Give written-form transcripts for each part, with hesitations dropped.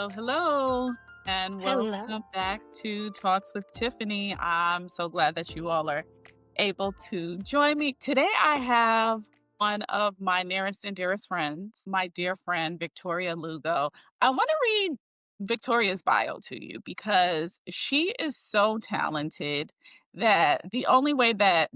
Hello, and Hello. welcome back to Talks with Tiffany. I'm so glad that you all are able to join me. Today, I have one of my nearest and dearest friends, my dear friend, Victoria Lugo. I want to read Victoria's bio to you because she is so talented that the only way that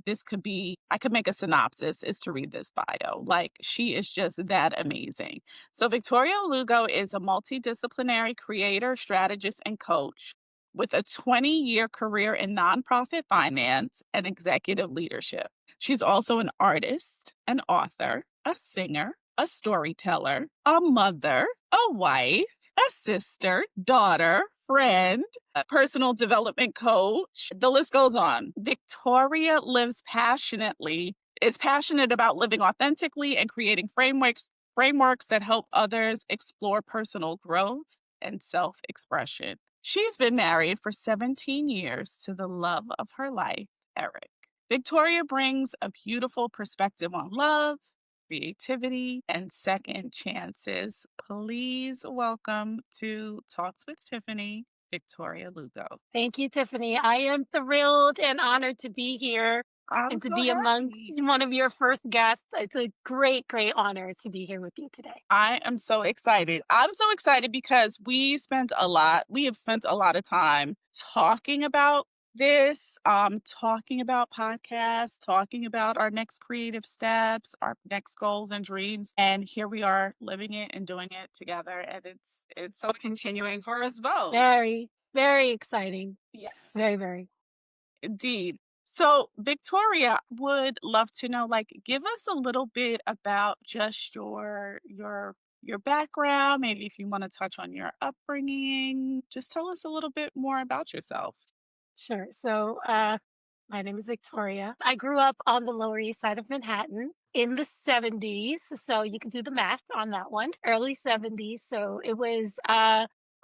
I could make a synopsis is to read this bio. Like, she is just that amazing. So, Victoria Lugo is a multidisciplinary creator, strategist, and coach with a 20-year career in nonprofit finance and executive leadership. She's also an artist, an author, a singer, a storyteller, a mother, a wife, a sister, daughter, friend, a personal development coach. The list goes on. Victoria is passionate about living authentically and creating frameworks that help others explore personal growth and self expression. She's been married for 17 years to the love of her life, Eric. Victoria brings a beautiful perspective on love, creativity, and second chances. Please welcome to Talks with Tiffany, Victoria Lugo. Thank you, Tiffany. I am thrilled and honored to be here I'm and to so be amongst happy. one of your first guests. It's a great, great honor to be here with you today. I am so excited. I'm so excited because we have spent a lot of time talking about this, talking about podcasts, talking about our next creative steps, our next goals and dreams. And here we are living it and doing it together. And it's so continuing for us both. Very, very exciting. Yes. Very, very. Indeed. So, Victoria would love to know, like, give us a little bit about just your background. Maybe if you want to touch on your upbringing, just tell us a little bit more about yourself. Sure. My name is Victoria. I grew up on the Lower East Side of Manhattan in the 70s. So you can do the math on that one, early 70s. So it was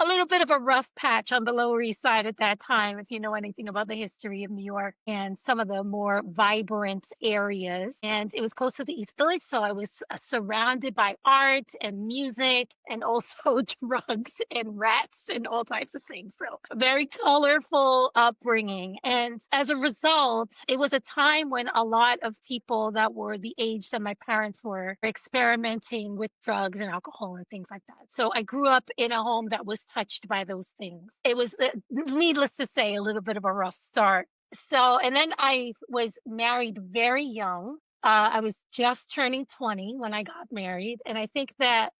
a little bit of a rough patch on the Lower East Side at that time, if you know anything about the history of New York and some of the more vibrant areas. And it was close to the East Village. So I was surrounded by art and music and also drugs and rats and all types of things. So a very colorful upbringing. And as a result, it was a time when a lot of people that were the age that my parents were experimenting with drugs and alcohol and things like that. So I grew up in a home that was touched by those things. It was, needless to say, a little bit of a rough start. And then I was married very young. I was just turning 20 when I got married. And I think that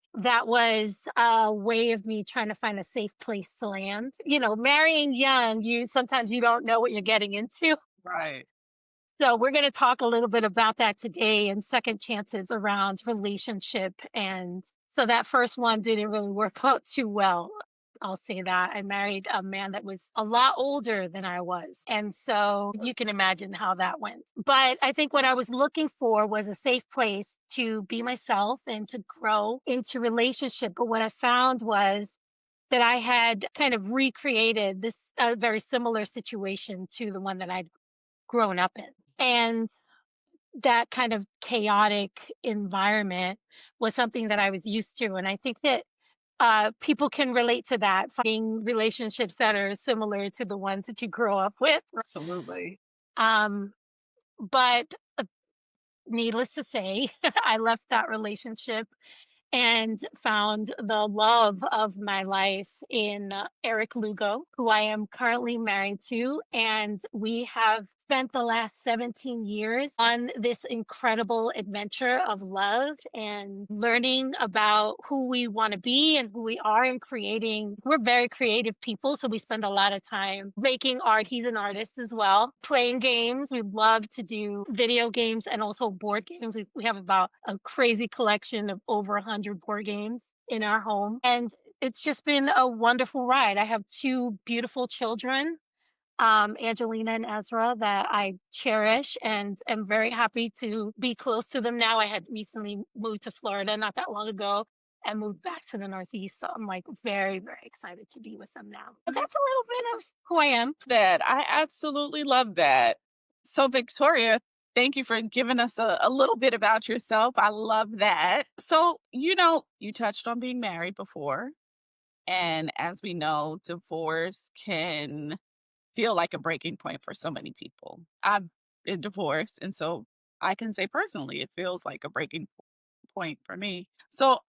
was a way of me trying to find a safe place to land. You know, marrying young, you sometimes you don't know what you're getting into. Right. So we're going to talk a little bit about that today and second chances around relationship. And so that first one didn't really work out too well. I'll say that. I married a man that was a lot older than I was. And so you can imagine how that went. But I think what I was looking for was a safe place to be myself and to grow into relationship. But what I found was that I had kind of recreated this very similar situation to the one that I'd grown up in. And that kind of chaotic environment was something that I was used to. And I think that people can relate to that, finding relationships that are similar to the ones that you grow up with. Absolutely. Um, but needless to say, I left that relationship and found the love of my life in Eric Lugo, who I am currently married to. And we have spent the last 17 years on this incredible adventure of love and learning about who we want to be and who we are and creating. We're very creative people, so we spend a lot of time making art. He's an artist as well, playing games. We love to do video games and also board games. We have about a crazy collection of over 100 board games in our home. And it's just been a wonderful ride. I have two beautiful children, Angelina and Ezra, that I cherish and am very happy to be close to them now. I had recently moved to Florida not that long ago and moved back to the Northeast. So I'm like very, very excited to be with them now. But that's a little bit of who I am. That I absolutely love that. So, Victoria, thank you for giving us a little bit about yourself. I love that. So, you touched on being married before. And as we know, divorce can feel like a breaking point for so many people. I've been divorced, and so I can say personally, it feels like a breaking point for me. So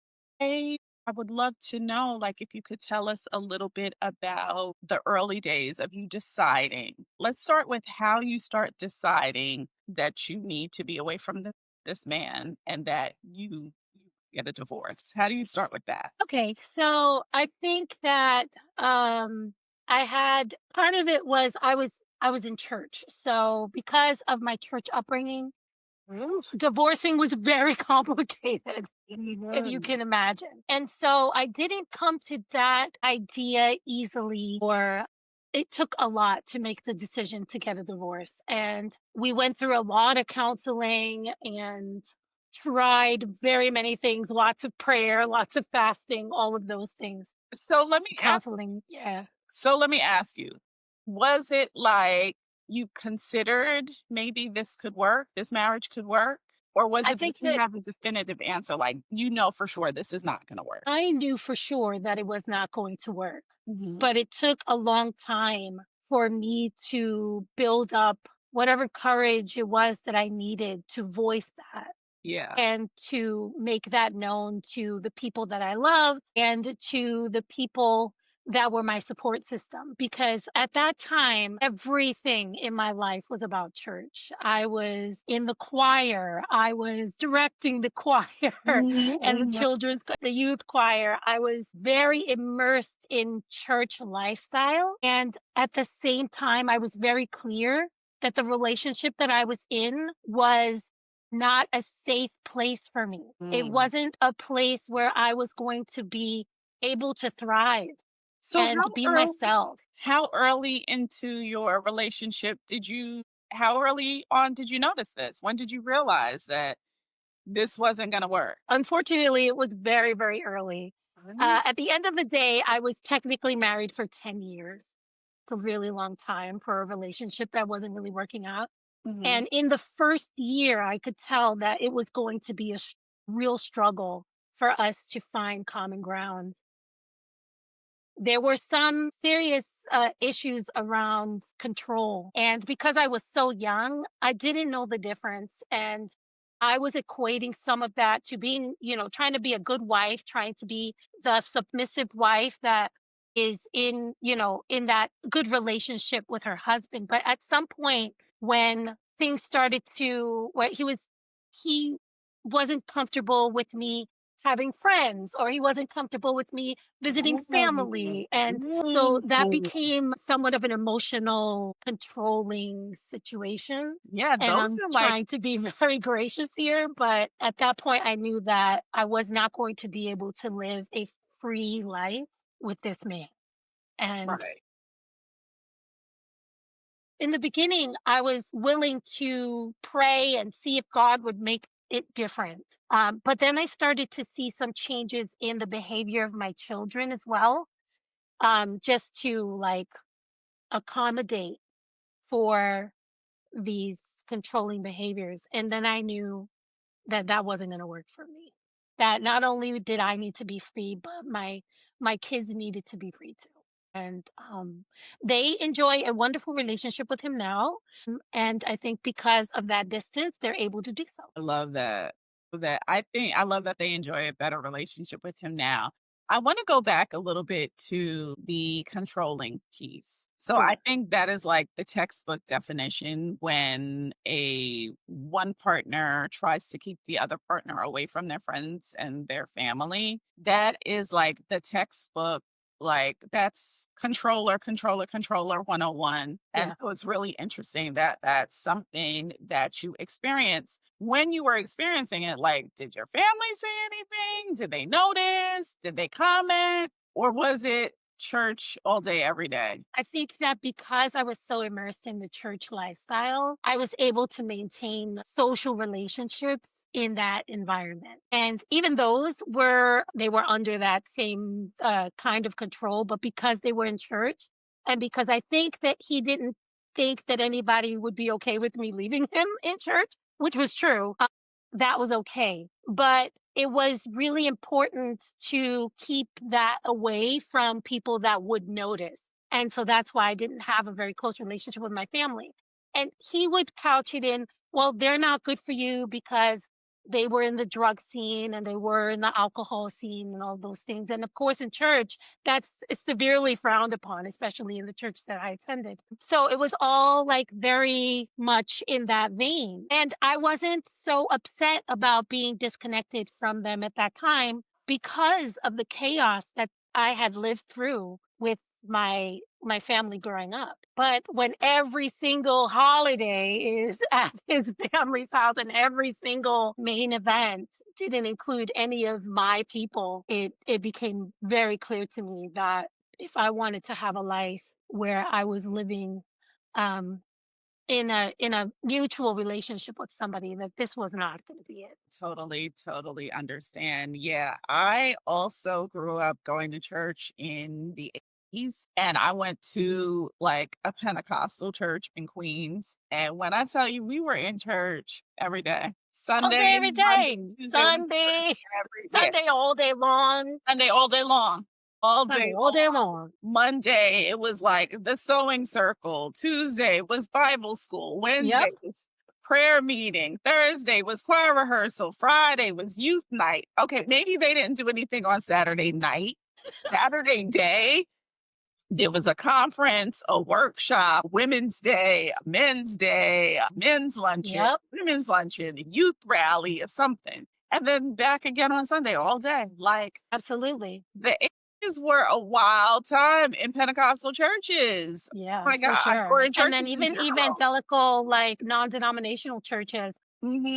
I I would love to know, like, if you could tell us a little bit about the early days of you deciding. Let's start with how you start deciding that you need to be away from this man and that you get a divorce. How do you start with that? Okay, so I think that I had part of it was I was in church. So because of my church upbringing, divorcing was very complicated, if you Mhm. can imagine. And so I didn't come to that idea easily, or it took a lot to make the decision to get a divorce. And we went through a lot of counseling and tried very many things, lots of prayer, lots of fasting, all of those things. So let me ask Counseling, yeah. So let me ask you, was it like you considered maybe this could work, this marriage could work? Or was I it that think you that have a definitive answer, like, you know for sure this is not gonna work? I knew for sure that it was not going to work, Mhm. but it took a long time for me to build up whatever courage it was that I needed to voice that Yeah. and to make that known to the people that I loved and to the people that were my support system. Because at that time, everything in my life was about church. I was in the choir, I was directing the choir Mhm, and the mhm. the youth choir. I was very immersed in church lifestyle. And at the same time, I was very clear that the relationship that I was in was not a safe place for me. It Mm. wasn't a place where I was going to be able to thrive So and be myself. how early into your relationship did you how early on did you notice this? When did you realize that this wasn't gonna work? Unfortunately, it was very, very early. Mm. At the end of the day, I was technically married for 10 years. It's a really long time for a relationship that wasn't really working out. Mhm. And in the first year, I could tell that it was going to be a real struggle for us to find common ground. There were some serious issues around control. And because I was so young, I didn't know the difference. And I was equating some of that to being, trying to be a good wife, trying to be the submissive wife that is in that good relationship with her husband. But at some point, when things started to, where he wasn't comfortable with me having friends, or he wasn't comfortable with me visiting Mm. family. And so that Mm. became somewhat of an emotional, controlling situation. Yeah, And those I'm are like trying to be very gracious here. But at that point, I knew that I was not going to be able to live a free life with this man. And right. in the beginning, I was willing to pray and see if God would make it different. But then I started to see some changes in the behavior of my children as well, just to like accommodate for these controlling behaviors. And then I knew that that wasn't going to work for me. That not only did I need to be free, but my kids needed to be free too. And they enjoy a wonderful relationship with him now. And I think because of that distance, they're able to do so. I love that. I love that they enjoy a better relationship with him now. I wanna go back a little bit to the controlling piece. So I Sure. think that is like the textbook definition when a one partner tries to keep the other partner away from their friends and their family. That is like the textbook, like that's controller 101. And Yeah. so it's really interesting that that's something that you experience. When you were experiencing it, like, did your family say anything? Did they notice? Did they comment? Or was it church all day, every day? I think that because I was so immersed in the church lifestyle, I was able to maintain social relationships in that environment. And even they were under that same kind of control, but because they were in church, and because I think that he didn't think that anybody would be okay with me leaving him in church, which was true, that was okay. But it was really important to keep that away from people that would notice. And so that's why I didn't have a very close relationship with my family. And he would couch it in, well, they're not good for you because they were in the drug scene and they were in the alcohol scene and all those things. And of course, in church, that's severely frowned upon, especially in the church that I attended. So it was all like very much in that vein. And I wasn't so upset about being disconnected from them at that time because of the chaos that I had lived through with my family growing up. But when every single holiday is at his family's house and every single main event didn't include any of my people, it became very clear to me that if I wanted to have a life where I was living um in a mutual relationship with somebody, that this was not going to be it. Totally, totally understand. Yeah, I also grew up going to church in the 80s, and I went to like a Pentecostal church in Queens. And when I tell you, we were in church every day, All day, Sunday, every Monday, day, Tuesday, Wednesday, Sunday, every yeah, Sunday all day long, Sunday all day long, all day Sunday all day long. long. Monday, it was like the sewing circle. Tuesday was Bible school. Yep, Wednesday was prayer meeting. Thursday was choir rehearsal. Friday was youth night. Okay, maybe they didn't do anything on Saturday night. Saturday day, there was a conference, a workshop, women's day, a men's luncheon, yep, women's luncheon, a youth rally, or something. And then back again on Sunday all day. Like absolutely. the 80s were a wild time in Pentecostal churches. Oh Yeah, my for god, sure. or in And then churches in even general. evangelical, like non-denominational churches. Mhm.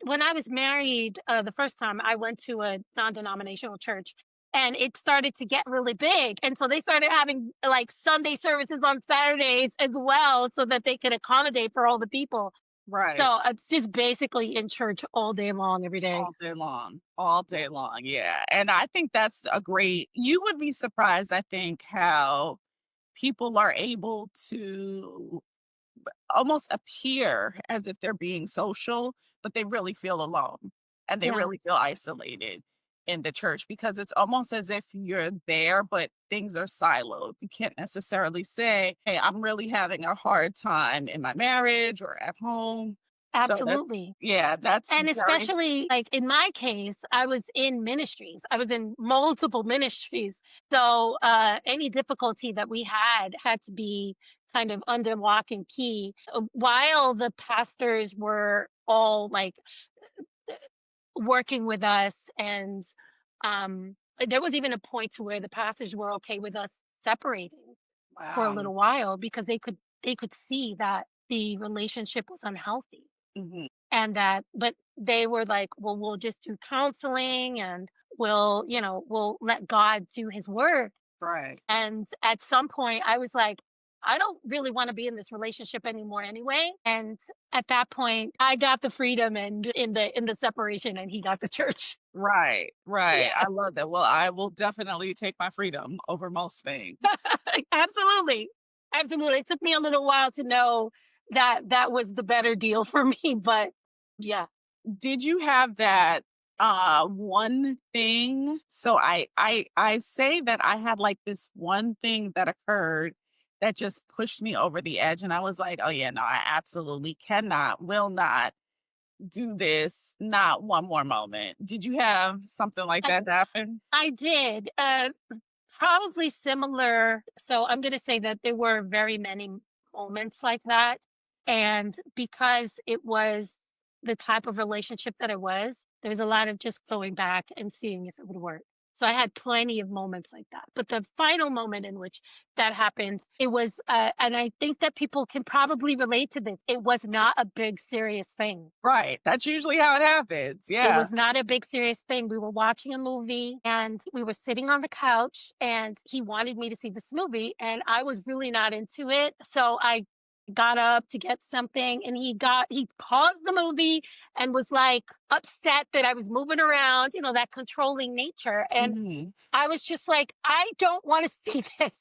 When I was married, the first time I went to a non-denominational church and it started to get really big. And so they started having like Sunday services on Saturdays as well so that they could accommodate for all the people. Right. So it's just basically in church all day long, every day. All day long, yeah, and I think that's a great you would be surprised, I think, how people are able to almost appear as if they're being social, but they really feel alone and they Yeah, really feel isolated in the church because it's almost as if you're there, but things are siloed. You can't necessarily say, hey, I'm really having a hard time in my marriage or at home. So that's, absolutely. yeah, that's And very, especially like in my case, I was in ministries. I was in multiple ministries. So any difficulty that we had to be kind of under lock and key. While the pastors were all like working with us and there was even a point to where the pastors were okay with us separating for a wow. little while because they could see that the relationship was unhealthy Mhm. and that but they were like, well, we'll just do counseling and we'll let God do his work. Right. And at some point I was like, I don't really want to be in this relationship anymore anyway. And at that point I got the freedom and in the separation and he got the church. Right. Right. Yeah. I love that. Well, I will definitely take my freedom over most things. Absolutely. Absolutely. It took me a little while to know that that was the better deal for me, but yeah. Did you have that one thing? So I say that I had like this one thing that occurred that just pushed me over the edge and I was like, "Oh yeah, no, I absolutely cannot, will not do this, not one more moment." Did you have something like I, that happen? I did. Probably similar. So I'm going to say that there were very many moments like that. And because it was the type of relationship that it was, there was a lot of just going back and seeing if it would work. So I had plenty of moments like that. But the final moment in which that happened, it was, and I think that people can probably relate to this. It was not a big, serious thing. Right. That's usually how it happens. It Yeah. was not a big serious thing. We were watching a movie and we were sitting on the couch and he wanted me to see this movie and I was really not into it. So I got up to get something and he paused the movie and was like upset that I was moving around, that controlling nature. And Mhm. I was just like, I don't want to see this.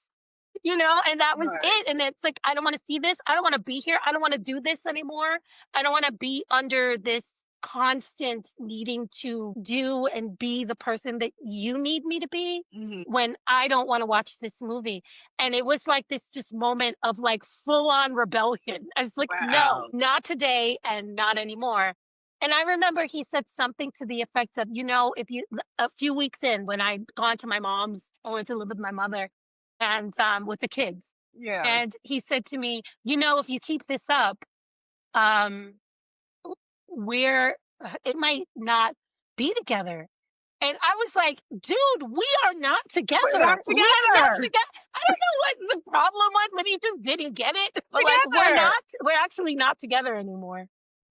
And that was Right. it. And it's like, I don't want to see this. I don't want to be here. I don't want to do this anymore. I don't want to be under this constant needing to do and be the person that you need me to be Mhm. when I don't want to watch this movie. And it was like this just moment of like full on rebellion. I was like, no, Wow. not today and not anymore. And I remember he said something to the effect of, if you, a few weeks in when I'd gone to my mom's, I went to live with my mother and with the kids. Yeah. And he said to me, if you keep this up, um, we're it might not be together. And I was like, dude, we are not We're not together. We are not together. together. I don't know what the problem was, but he just didn't get it. But like, Together. we're actually not together anymore.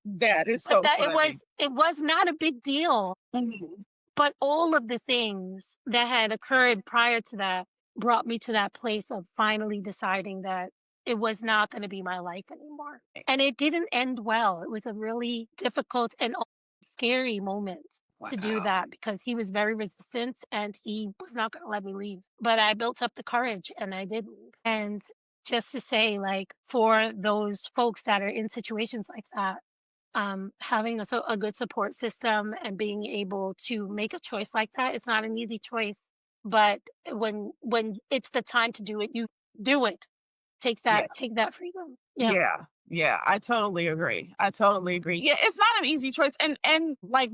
That is But so that funny. it was not a big deal. Mhm. But all of the things that had occurred prior to that brought me to that place of finally deciding that it was not going to be my life anymore. And it didn't end well. It was a really difficult and scary moment to do Wow. that because he was very resistant and he was not going to let me leave. But I built up the courage and I did leave. And just to say, like, for those folks that are in situations like that, having a good support system and being able to make a choice like that, it's not an easy choice. But when it's the time to do it, you do it. Yeah. Take that freedom. Yeah. Yeah. Yeah, I totally agree. I totally agree. Yeah, it's not an easy choice, and like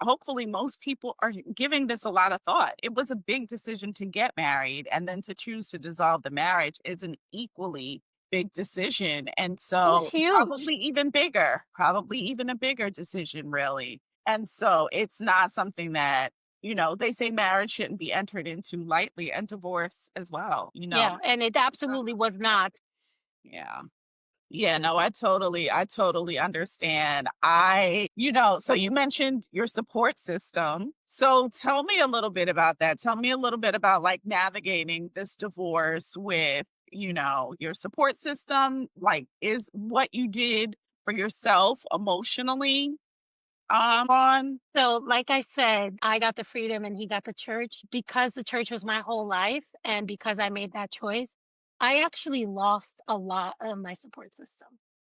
hopefully most people are giving this a lot of thought. It was a big decision to get married, and then to choose to dissolve the marriage is an equally big decision, and It was so huge. probably even a bigger decision, really. And so it's not something that they say marriage shouldn't be entered into lightly, and divorce as well. Yeah, and it absolutely was not. Yeah. Yeah, no, I totally understand. So you mentioned your support system. So tell me a little bit about that. Tell me a little bit about like navigating this divorce with, your support system, like is what you did for yourself emotionally on. So, like I said, I got the freedom and he got the church because the church was my whole life. And because I made that choice, I actually lost a lot of my support system.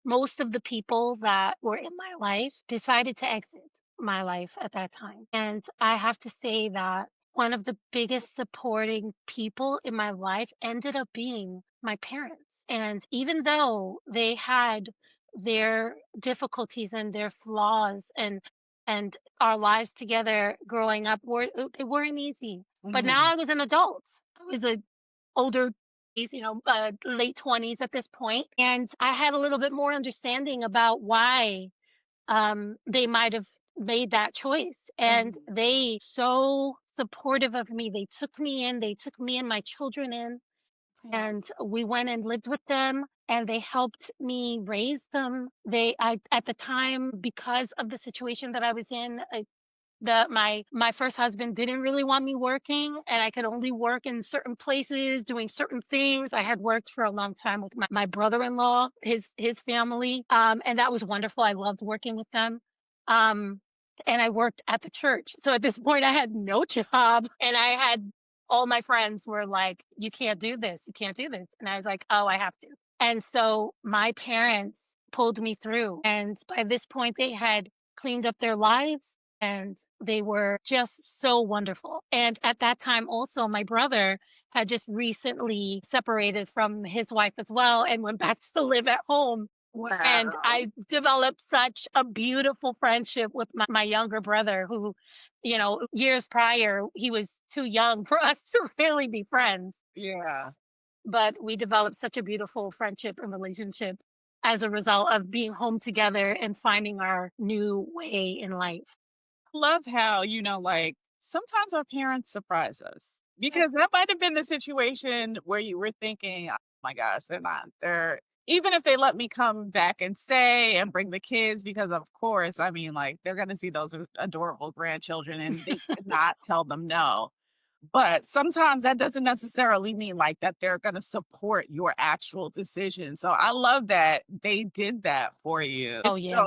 Most of the people that were in my life decided to exit my life at that time. And I have to say that one of the biggest supporting people in my life ended up being my parents. And even though they had their difficulties and their flaws and our lives together growing up they weren't easy. But now Mhm. I was an adult. I was a older, late 20s at this point, and I had a little bit more understanding about why they might have made that choice. And Mhm. they so supportive of me. They took me in. They took me and my children in, Yeah. and we went and lived with them and they helped me raise them. I at the time, because of the situation that I was in, my first husband didn't really want me working and I could only work in certain places doing certain things. I had worked for a long time with my brother-in-law, his family, and that was wonderful. I loved working with them. um and I worked at the church, so at this point I had no job, and I had all my friends were like, you can't do this, you can't do this, and I was like, oh, I have to. And so my parents pulled me through, and by this point they had cleaned up their lives and they were just so wonderful. And at that time, also, my brother had just recently separated from his wife as well and went back to live at home. And Wow. I developed such a beautiful friendship with my younger brother, who, years prior, he was too young for us to really be friends. Yeah. But we developed such a beautiful friendship and relationship as a result of being home together and finding our new way in life. Love how, like sometimes our parents surprise us Yeah. because that might have been the situation where you were thinking, oh my gosh, they're, even if they let me come back and stay and bring the kids, because of course, I mean, like they're going to see those adorable grandchildren and they could not tell them no. But sometimes that doesn't necessarily mean like that they're going to support your actual decision. So I love that they did that for you. Oh yeah,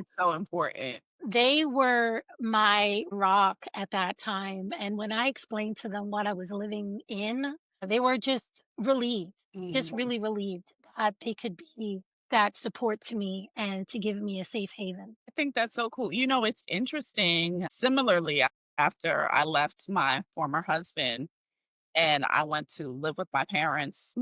It's so important. they were my rock at that time, and when I explained to them what I was living in, they were just relieved, just Mhm. really relieved that they could be that support to me and to give me a safe haven. I think that's so cool. It's interesting. Similarly, after I left my former husband and I went to live with my parents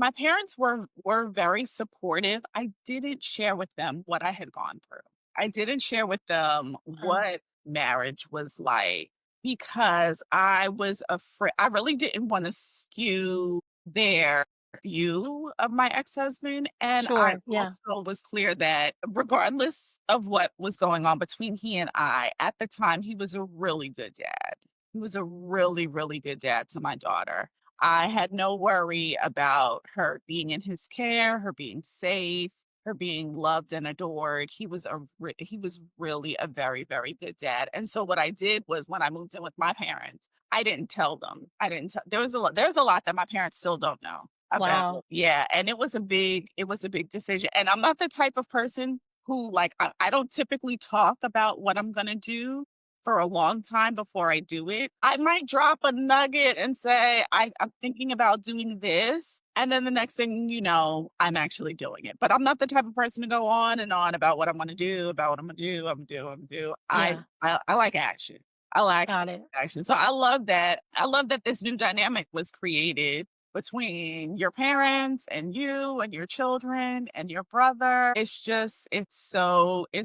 were very supportive. I didn't share with them what I had gone through. I didn't share with them Uh, what marriage was like because I was afraid. I really didn't want to skew their view of my ex-husband, and I sure. Yeah. also was clear that regardless of what was going on between he and I, at the time, he was a really good dad. He was a really, really good dad to my daughter. I had no worry about her being in his care, her being safe, her being loved and adored. He was really a very, very good dad. And so what I did was when I moved in with my parents, I didn't tell them. I didn't tell there's a lot that my parents still don't know about. Wow. Yeah, and it was a big decision. And I'm not the type of person who like I don't typically talk about what I'm gonna do for a long time before I do it. I might drop a nugget and say, I'm thinking about doing this. And then the next thing you know, I'm actually doing it. But I'm not the type of person to go on and on about what I'm going to do, about what I'm going to do, I'm going to do, I'm going to do. Yeah. I like action. I like Got it. action. So I love that. I love that this new dynamic was created between your parents and you and your children and your brother. It's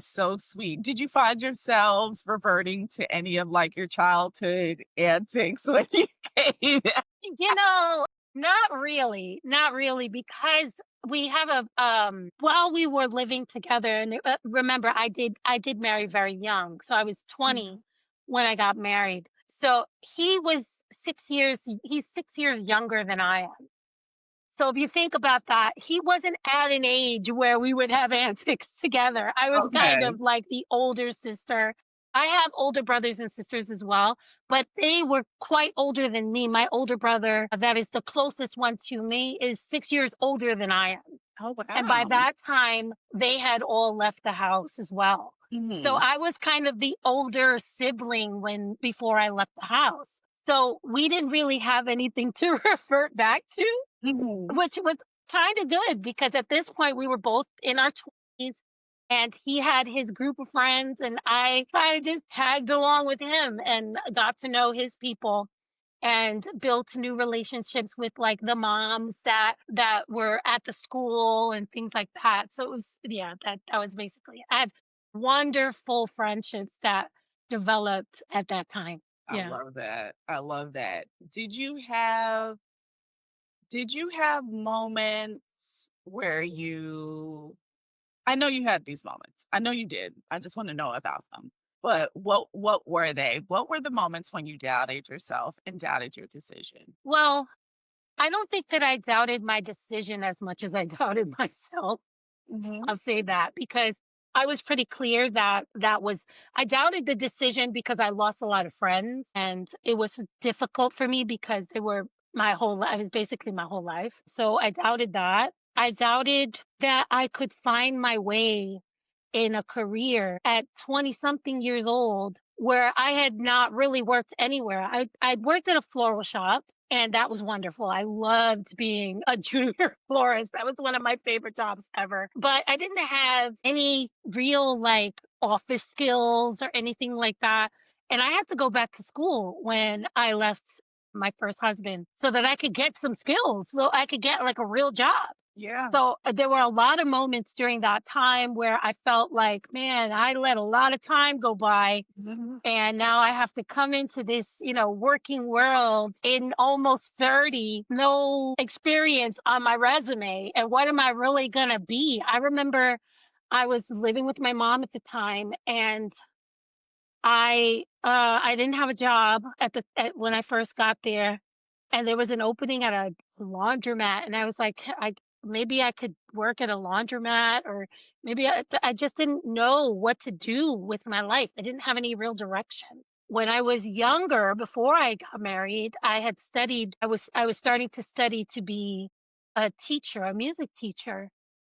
so sweet. Did you find yourselves reverting to any of like your childhood antics when you came? You know, not really, not really, because we have while we were living together, and remember, I did marry very young, so I was 20 Mhm. when I got married. So he's 6 years younger than I am. So if you think about that, he wasn't at an age where we would have antics together. I was kind Okay. of like the older sister. I have older brothers and sisters as well, but they were quite older than me. My older brother, that is the closest one to me, is 6 years older than I am. Oh, And by wow. that time, they had all left the house as well. So Mhm. I was kind of the older sibling when before I left the house. So we didn't really have anything to revert back to, Mhm. which was kind of good because at this point we were both in our 20s and he had his group of friends and I kind of just tagged along with him and got to know his people and built new relationships with like the moms that were at the school and things like that. So it was yeah, that was basically it. I had wonderful friendships that developed at that time. I Yeah. love that. I love that. Did you have moments where you I know you had these moments. I know you did. I just want to know about them. But what were they? What were the moments when you doubted yourself and doubted your decision? Well, I don't think that I doubted my decision as much as I doubted myself. Mhm. I'll say that because I was pretty clear that I doubted the decision because I lost a lot of friends and it was difficult for me because they were I was basically my whole life. So I doubted that. I doubted that I could find my way in a career at 20 something years old where I had not really worked anywhere. I'd worked at a floral shop and that was wonderful. I loved being a junior florist. That was one of my favorite jobs ever. But I didn't have any real like office skills or anything like that. And I had to go back to school when I left my first husband so that I could get some skills, so I could get like a real job. Yeah. So there were a lot of moments during that time where I felt like, man, I let a lot of time go by Mhm. and now I have to come into this, working world in almost 30, no experience on my resume. And what am I really going to be? I remember I was living with my mom at the time and I didn't have a job when I first got there, and there was an opening at a laundromat, and I was like, I maybe I could work at a laundromat, or maybe I just didn't know what to do with my life. I didn't have any real direction. When I was younger, before I got married, I had studied. I was starting to study to be a teacher, a music teacher,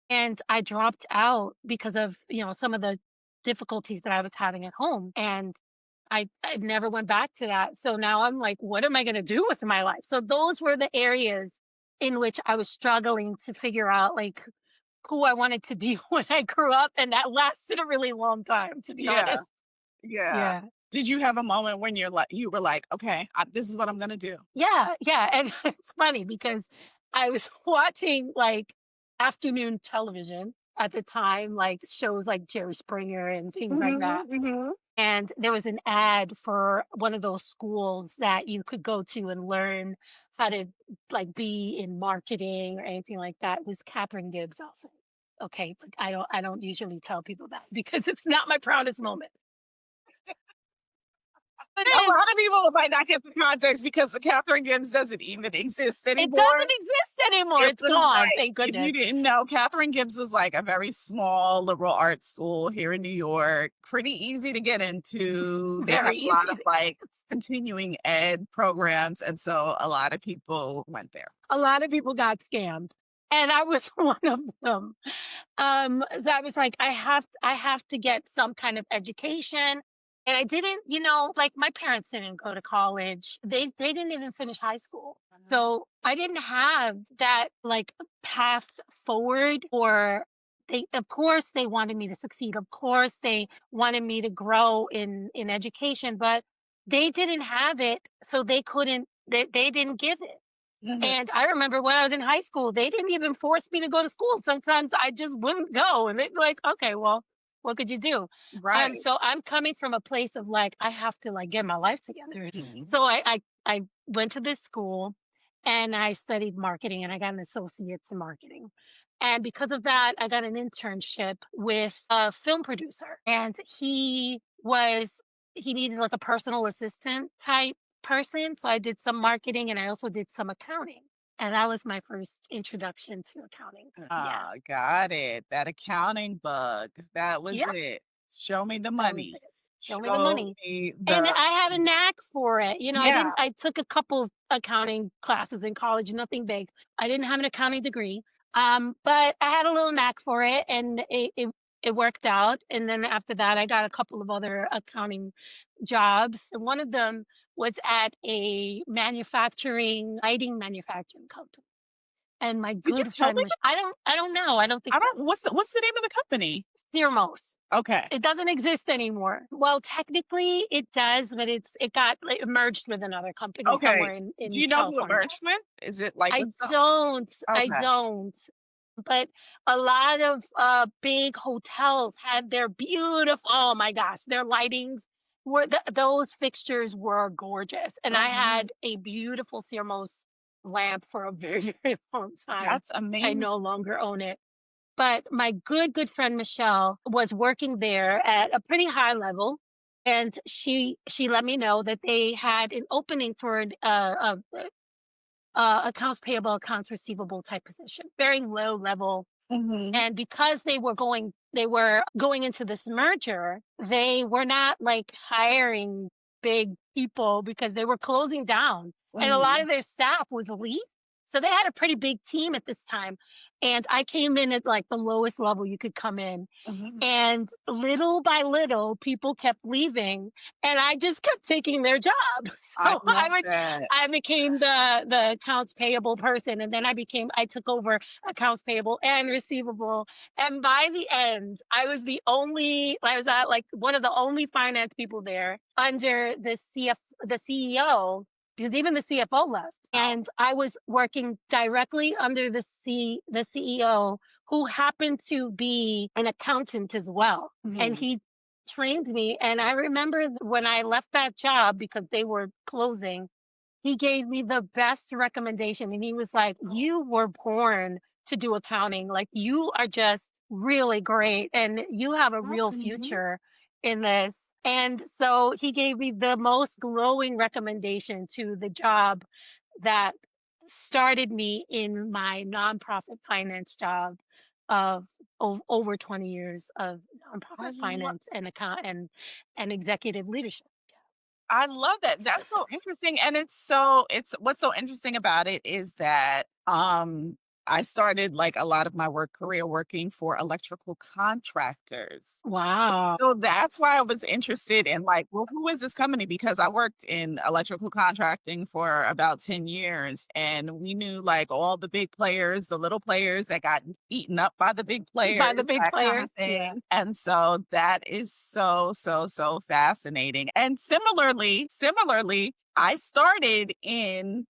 and I dropped out because of some of the difficulties that I was having at home. And I never went back to that. So now I'm like, what am I going to do with my life? So those were the areas in which I was struggling to figure out like who I wanted to be when I grew up, and that lasted a really long time, to be Yeah, honest. yeah. Yeah. Did you have a moment when you were like, "Okay, this is what I'm gonna do." Yeah, yeah, and it's funny because I was watching, like, afternoon television at the time, like, shows like Jerry Springer and things like Mhm, that, mhm. and there was an ad for one of those schools that you could go to and learn how to, like, be in marketing or anything like that. It was Catherine Gibbs also. Okay, but I don't usually tell people that because it's not my proudest moment. But A then lot of people might not get the context because the Catherine Gibbs doesn't even exist it anymore. doesn't exist anymore, It it's was gone, like, thank if you goodness. didn't know, Catherine Gibbs was like a very small liberal arts school here in New York, pretty easy to get into. They had Very a lot easy of to like continuing ed programs, and so a lot of people went there. a lot of people got scammed, and I was one of them. So I was like, I have to get some kind of education. And I didn't, like my parents didn't go to college. They didn't even finish high school. So I didn't have that like path forward or they of course they wanted me to succeed. Of course they wanted me to grow in education, but they didn't have it, so they didn't give it. Mhm. And I remember when I was in high school, they didn't even force me to go to school. Sometimes I just wouldn't go, and they'd be like, "Okay, well, what could you do?" Right. So I'm coming from a place of like, I have to like get my life together. Mhm. So I went to this school, and I studied marketing, and I got an associate's in marketing. And because of that, I got an internship with a film producer, and he needed like a personal assistant type person. So I did some marketing and I also did some accounting. And that was my first introduction to accounting. Yeah. Ah, got it. That accounting bug. That was Yep. it. Show me the That was money. it. Show me the Show money. me And the I had a knack for it. Yeah. I took a couple of accounting classes in college, nothing big. I didn't have an accounting degree. But I had a little knack for it and it worked out. And then after that, I got a couple of other accounting jobs. And one of them was at a lighting manufacturing company. And my Did you good tell friend, me? I don't know. I don't think I so. don't what's the name of the company? Sermos. Okay. It doesn't exist anymore. Well, technically it does, but it merged with another company Okay. somewhere Do in you know who it California. merged with? Is it like I with some I Okay. don't. But a lot of big hotels had their beautiful, oh my gosh, their lightings those fixtures were gorgeous. And I Mhm. had a beautiful Sermos lamp for a very, very long time. That's I amazing. no longer own it. But my good friend Michelle was working there at a pretty high level, and she let me know that they had an opening for accounts payable, accounts receivable type position, very low level. Mhm. And because they were going into this merger, they were not like hiring big people because they were closing down, and a lot Mhm. of their staff was leave. So they had a pretty big team at this time. And I came in at like the lowest level you could come in, Mhm. and little by little, people kept leaving, and I just kept taking their job. I So love that. I became the accounts payable person, and then I took over accounts payable and receivable. And by the end, I was at like one of the only finance people there under the CEO, because even the CFO left. Wow. And I was working directly under the CEO, who happened to be an accountant as well. And Mhm. he trained me. And I remember when I left that job because they were closing, he gave me the best recommendation. And he was like, "You were born to do accounting. Like, you are just really great and you have a real Mhm. future in this." And so he gave me the most glowing recommendation to the job that started me in my nonprofit finance job of over 20 years of I nonprofit lo finance and and executive leadership. I love that. That's so interesting, and it's what's so interesting about it is that, I started like a lot of my work career working for electrical contractors. Wow. So that's why I was interested in like, well, who is this company? Because I worked in electrical contracting for about 10 years and we knew like all the big players, the little players that got eaten up by the big By the players, big that kind of players. Yeah. thing. And so that is so, so, so fascinating. And similarly, I started in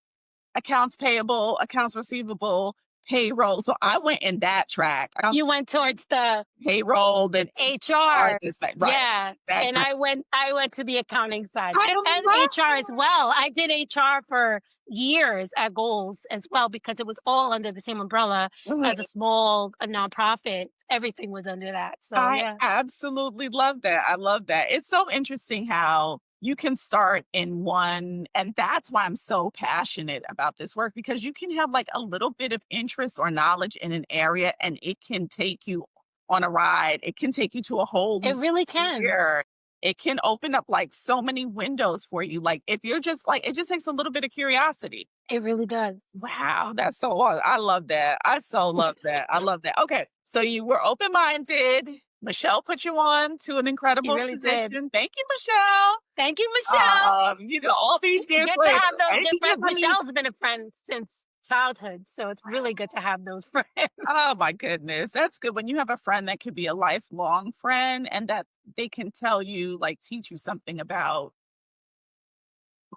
accounts payable, accounts receivable, payroll. So I went in that track. Accounts You went towards the payroll, then HR, HR. this, that, right. Yeah. That And I went to the accounting side I and love HR as well. I did HR for years at Goals as well because it was all under the same umbrella as a it. small a nonprofit. Everything was under that. So I yeah, absolutely love that. I love that. It's so interesting how you can start in one, and that's why I'm so passionate about this work because you can have like a little bit of interest or knowledge in an area and it can take you on a ride. It can take you to a whole it new really can. career. It can open up like so many windows for you. Like if you're just like, it just takes a little bit of curiosity. It really does. Wow, that's so I love that. I so love that. I love that. Okay, so you were open-minded. Michelle put you on to an You incredible really did. position. Thank you, Michelle. Thank you, Michelle. All these years Good to later, have those right? good Because friends. I mean, Michelle's been a friend since childhood, so it's really good to have those friends. oh my goodness, that's good when you have a friend that could be a lifelong friend and that they can tell you, like, teach you something about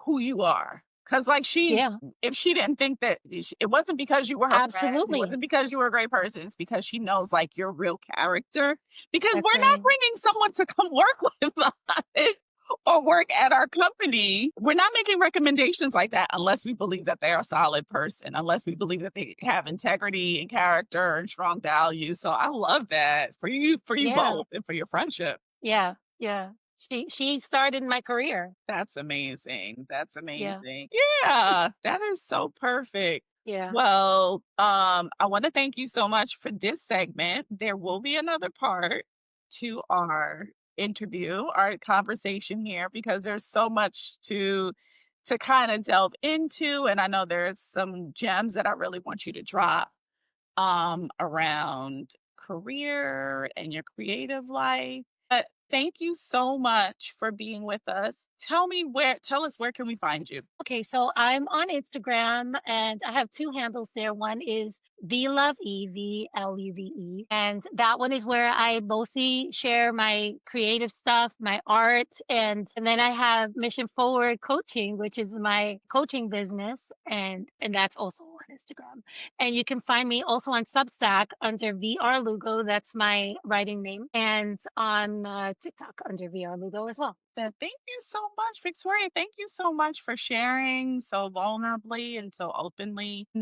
who you are. Cause like Yeah, if she didn't think that it wasn't because you were her friend, it absolutely. wasn't because you were a great person, it's because she knows like your real character. Because That's we're not right. bringing someone to come work with us or work at our company. We're not making recommendations like that unless we believe that they're a solid person, unless we believe that they have integrity and character and strong values. So I love that for you Yeah, both and for your friendship. yeah, yeah. She started my career. That's amazing. That's Yeah, amazing. Yeah, that is so perfect. yeah. Well, I want to thank you so much for this segment. There will be another part to our interview, our conversation here, because there's so much to kind of delve into. And I know there's some gems that I really want you to drop around career and your creative life. But thank you so much for being with us. Tell us where can we find you? Okay, so I'm on Instagram and I have two handles there. One is VLuve, and that one is where I mostly share my creative stuff, my art, and then I have Mission Forward Coaching, which is my coaching business, and that's also on Instagram. And you can find me also on Substack under VR Lugo, that's my writing name, and on TikTok under VR Lugo as well. Thank you so much, Victoria. Thank you so much for sharing so vulnerably and so openly. I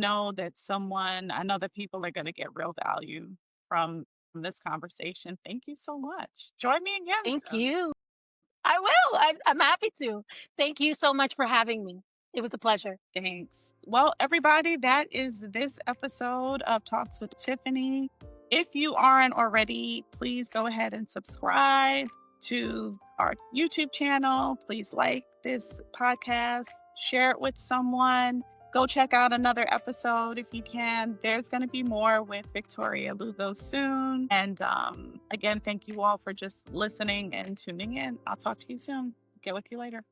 know that people are going to get real value from this conversation. Thank you so much. Join me again Thank soon. you. I will. I'm happy to. Thank you so much for having me. It was a pleasure. Thanks. Well, everybody, that is this episode of Talks with Tiffany. If you aren't already, please go ahead and subscribe to our YouTube channel. Please like this podcast, share it with someone. Go check out another episode if you can. There's going to be more with Victoria Lugo soon. And again, thank you all for just listening and tuning in. I'll talk to you soon. Get with you later.